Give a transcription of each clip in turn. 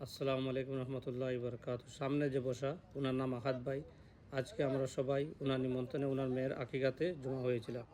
আসসালামু আলাইকুম রহমতুল্লাহি বারাকাতুহু। সামনে যে বসা ওনার নাম আহাদ ভাই। আজকে আমরা সবাই ওনার নিমন্ত্রণে ওনার মেয়ের আকিকাতে জমা হয়েছিলাম।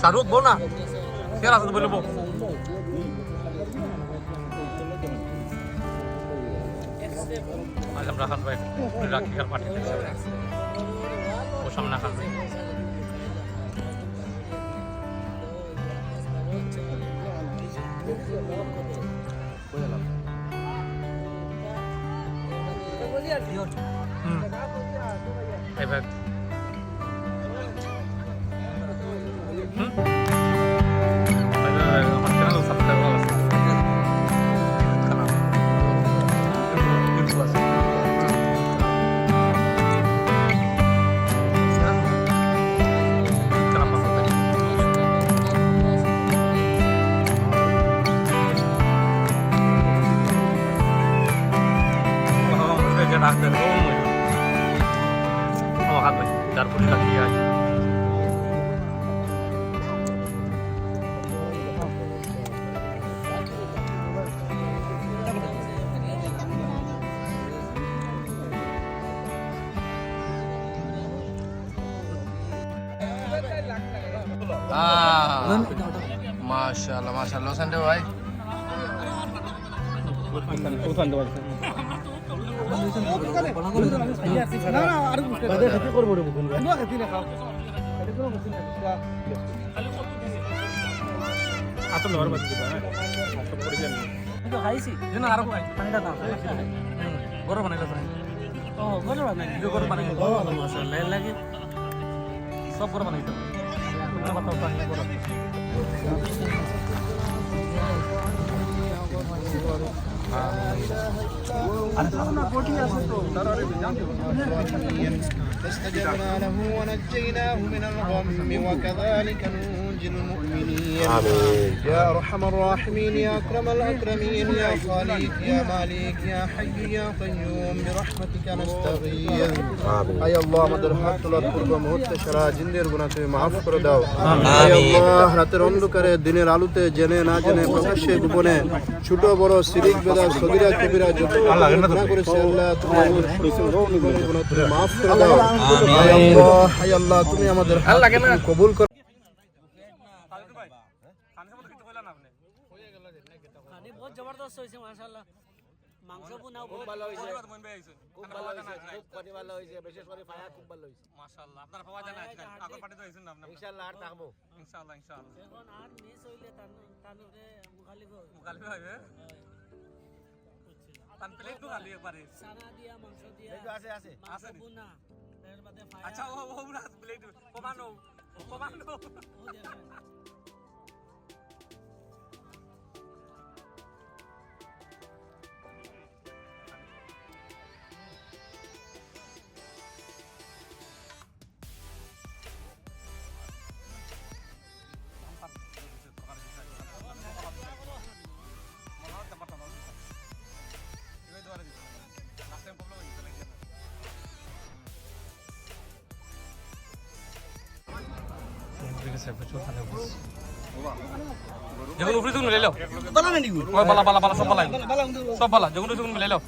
শাহরুখ বল না কে রাস্তা বলবো আজ আমরা খান ভাই রাখিকার পার্টি ও সামনে খান ভাই এবার তারপরে লাগিয়ে আছে মাশাআল্লাহ মাশাআল্লাহ সন্ডে ভাই সব করে বানাইতে فاستجبنا له ونجيناه من الغم وكذلك ننجي المؤمنين يا أرحم الراحمين يا أكرم الأكرمين يا خالق يا مالك يا حي يا قيوم برحمتك نستغيث أي الله مدر حق তোলার পূর্ব মুহূর্তে সারা জিন্দের গুনাহ তুমি maaf করে দাও আয় আল্লাহ রাতের অন্ধকারে দিনের আলোতে জেনে না জেনে প্রকাশ্যে গোপনে ছোট বড় শিরক বেদাত সগীরা কবিরা যত গুনাহ করেছে আল্লাহ তুমি গুনাহ তুমি maaf করে দাও আয় আল্লাহ তুমি আমাদের কবুল করো बहुत जबरदस्त হয়েছে মাশাআল্লাহ মাংস বুনাও খুব ভালো হয়েছে খুব ভালো হয়েছে খুব পানি ভালো হয়েছে বিশেষ করে ফায়া খুব ভালো হয়েছে মাশাআল্লাহ আপনারা পাওয়া যায় না আগর পার্টি তো হইছেন না আপনারা ইনশাআল্লাহ আর থাকবো ইনশাআল্লাহ ইনশাআল্লাহ এখন আর মিস হইলে তানুরে মুখালিফ মুখালিফ হবে তান প্লেট তো খালি একবারে সানা দিয়া মাংস দিয়া এই তো আছে আছে মাংস বুনা এর বাদে ফায়া আচ্ছা ও রাত প্লেট কমানো ও দেখেন গেছে প্রচুর খানে যখন উপরে যখন মিলাইলো বালা বালা বালা সব বালা সব বালা যখন যখন মিলাইলো